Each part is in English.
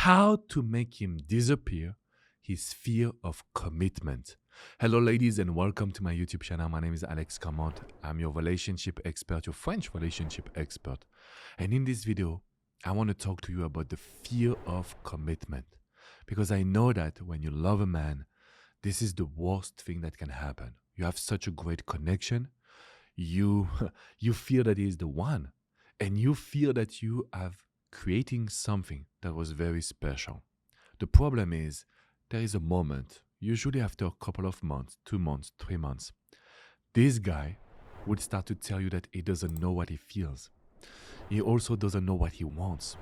how to make him disappear his fear of commitment. Hello, ladies, and welcome to my YouTube channel. My name is Alex Cormont. I'm your relationship expert, your French relationship expert. And in this video, I want to talk to you about the fear of commitment. Because I know that when you love a man, this is the worst thing that can happen. You have such a great connection. You feel that he is the one. And you feel that you have creating something that was very special. The problem is, there is a moment, usually after a couple of months, 2 months, 3 months, this guy would start to tell you that he doesn't know what he feels. He also doesn't know what he wants.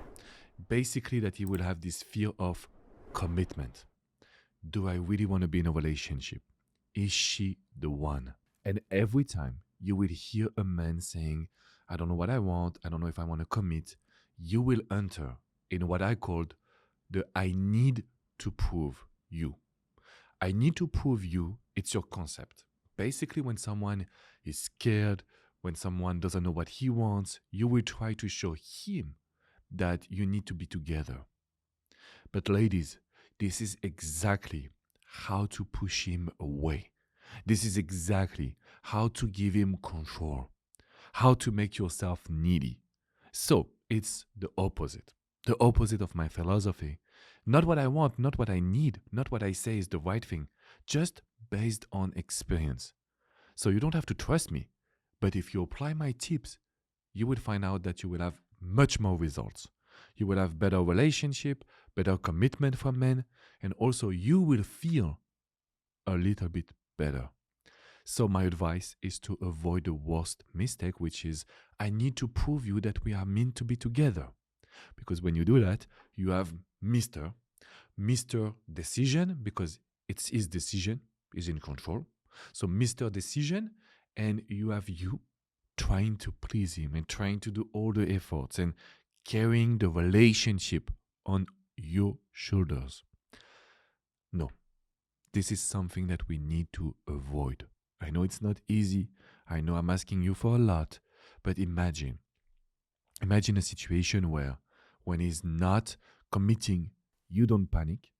Basically, that he will have this fear of commitment. Do I really want to be in a relationship? Is she the one? And every time you will hear a man saying, I don't know what I want, I don't know if I want to commit, you will enter in what I called the I need to prove you. I need to prove you, it's your concept. Basically, when someone is scared, when someone doesn't know what he wants, you will try to show him that you need to be together. But ladies, this is exactly how to push him away. This is exactly how to give him control, how to make yourself needy. So it's the opposite of my philosophy. Not what I want, not what I need, not what I say is the right thing, just based on experience. So you don't have to trust me, but if you apply my tips, you will find out that you will have much more results. You will have better relationship, better commitment from men, and also you will feel a little bit better. So my advice is to avoid the worst mistake, which is I need to prove you that we are meant to be together. Because when you do that, you have Mr. Decision, because it's his decision, he's in control. So Mr. Decision, and you have you trying to please him and trying to do all the efforts and carrying the relationship on your shoulders. No, this is something that we need to avoid. I know it's not easy. I know I'm asking you for a lot, but imagine a situation where when he's not committing, you don't panic.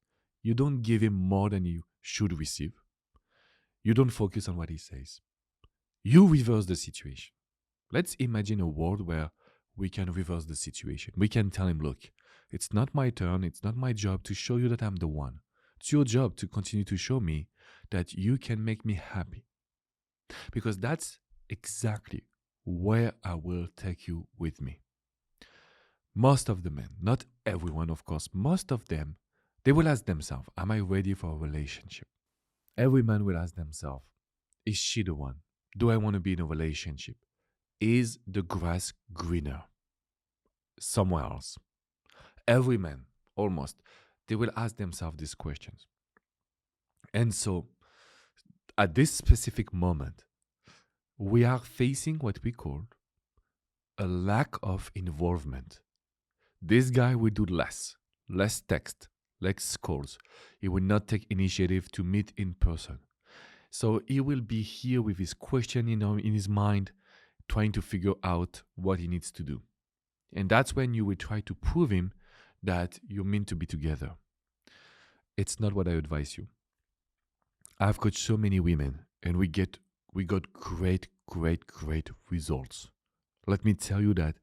You don't give him more than you should receive. You don't focus on what he says. You reverse the situation. Let's imagine a world where we can reverse the situation. We can tell him, look, it's not my turn. It's not my job to show you that I'm the one. It's your job to continue to show me that you can make me happy. Because that's exactly where I will take you with me. Most of the men, not everyone of course, most of them, they will ask themselves, am I ready for a relationship? Every man will ask themselves, is she the one? Do I want to be in a relationship? Is the grass greener somewhere else? Every man, almost, they will ask themselves these questions. And so, at this specific moment, we are facing what we call a lack of involvement. This guy will do less text, less calls. He will not take initiative to meet in person. So he will be here with his question, in his mind, trying to figure out what he needs to do. And that's when you will try to prove him that you're meant to be together. It's not what I advise you. I've coached so many women, and we got great results. Let me tell you that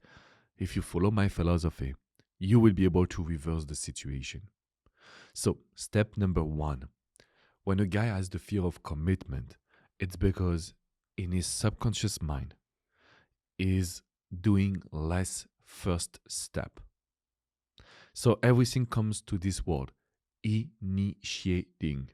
if you follow my philosophy, you will be able to reverse the situation. So, step number 1. When a guy has the fear of commitment, it's because in his subconscious mind, is doing less first step. So everything comes to this word, initiating.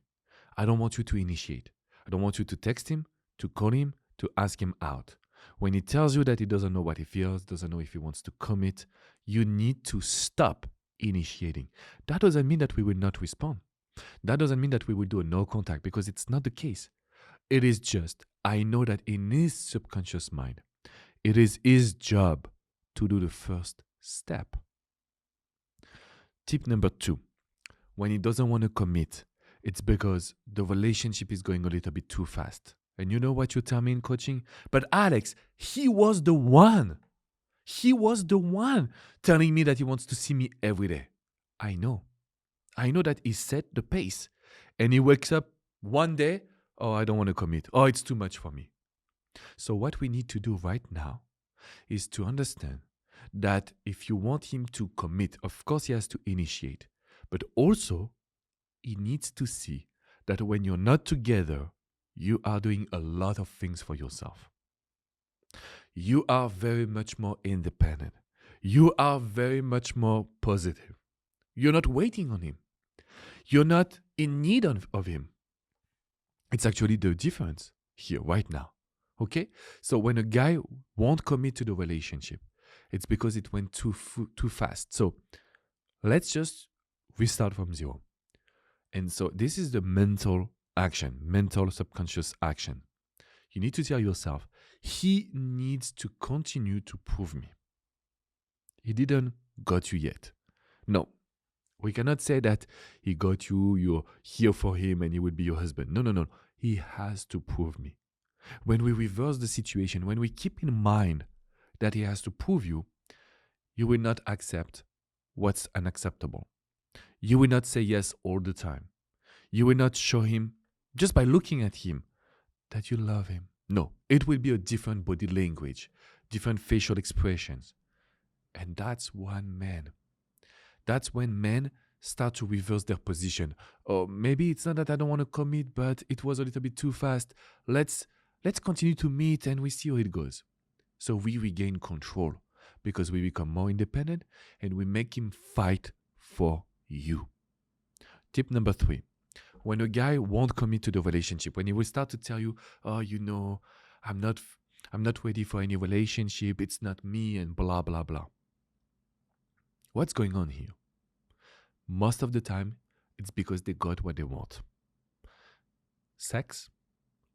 I don't want you to initiate. I don't want you to text him, to call him, to ask him out. When he tells you that he doesn't know what he feels, doesn't know if he wants to commit, you need to stop initiating. That doesn't mean that we will not respond. That doesn't mean that we will do a no contact, because it's not the case. It is just, I know that in his subconscious mind, it is his job to do the first step. Tip number 2, when he doesn't want to commit, it's because the relationship is going a little bit too fast. And you know what you tell me in coaching? But Alex, he was the one. He was the one telling me that he wants to see me every day. I know. I know that he set the pace. And he wakes up one day, oh, I don't want to commit. Oh, it's too much for me. So what we need to do right now is to understand that if you want him to commit, of course he has to initiate, but also he needs to see that when you're not together, you are doing a lot of things for yourself. You are very much more independent. You are very much more positive. You're not waiting on him. You're not in need of him. It's actually the difference here right now. Okay? So when a guy won't commit to the relationship, it's because it went too fast. So let's just restart from zero. And so this is the mental action, mental subconscious action. You need to tell yourself, he needs to continue to prove me. He didn't got you yet. No, we cannot say that he got you, you're here for him and he will be your husband. No. He has to prove me. When we reverse the situation, when we keep in mind that he has to prove you, you will not accept what's unacceptable. You will not say yes all the time. You will not show him, just by looking at him, that you love him. No, it will be a different body language, different facial expressions. And that's one man. That's when men start to reverse their position. Or maybe it's not that I don't want to commit, but it was a little bit too fast. Let's continue to meet and we see how it goes. So we regain control because we become more independent and we make him fight for you. Tip number 3. When a guy won't commit to the relationship, when he will start to tell you, oh, I'm not ready for any relationship, it's not me, and blah, blah, blah. What's going on here? Most of the time, it's because they got what they want. Sex,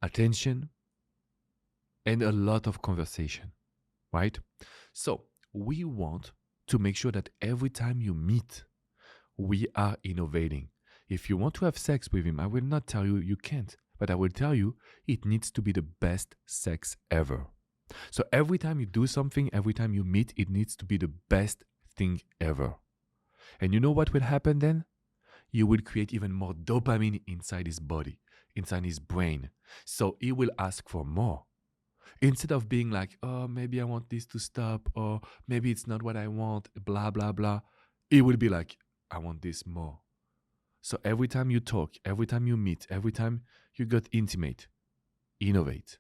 attention, and a lot of conversation, right? So we want to make sure that every time you meet, we are innovating. If you want to have sex with him, I will not tell you you can't, but I will tell you it needs to be the best sex ever. So every time you do something, every time you meet, it needs to be the best thing ever. And you know what will happen then? You will create even more dopamine inside his body, inside his brain. So he will ask for more. Instead of being like, oh, maybe I want this to stop, or maybe it's not what I want, blah, blah, blah. He will be like, I want this more. So every time you talk, every time you meet, every time you get intimate, innovate,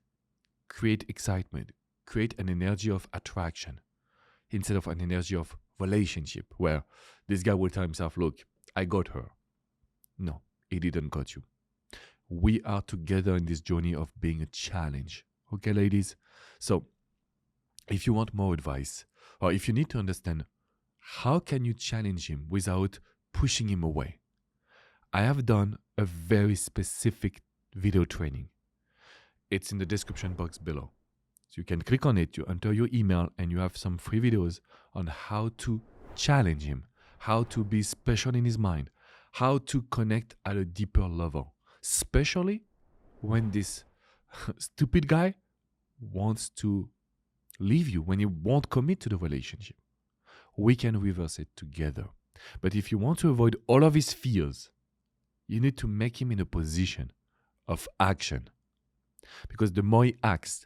create excitement, create an energy of attraction instead of an energy of relationship where this guy will tell himself, look, I got her. No, he didn't got you. We are together in this journey of being a challenge. Okay, ladies? So if you want more advice, or if you need to understand how can you challenge him without pushing him away, I have done a very specific video training. It's in the description box below. So you can click on it, you enter your email, and you have some free videos on how to challenge him, how to be special in his mind, how to connect at a deeper level, especially when this stupid guy wants to leave you, when he won't commit to the relationship. We can reverse it together. But if you want to avoid all of his fears, you need to make him in a position of action. Because the more he acts,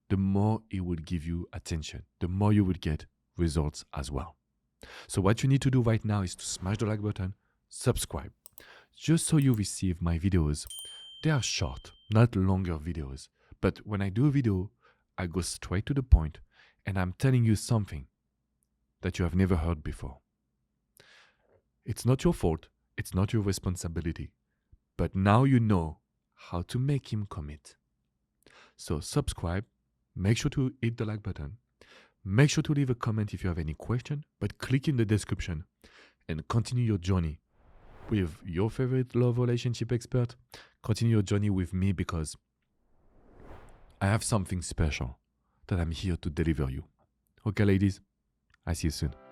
the more he will give you attention, the more you will get results as well. So what you need to do right now is to smash the like button, subscribe, just so you receive my videos. They are short, not longer videos. But when I do a video, I go straight to the point and I'm telling you something that you have never heard before. It's not your fault. It's not your responsibility. But now you know how to make him commit. So subscribe. Make sure to hit the like button. Make sure to leave a comment if you have any question, but click in the description and continue your journey with your favorite love relationship expert. Continue your journey with me because I have something special that I'm here to deliver you. Okay, ladies, I see you soon.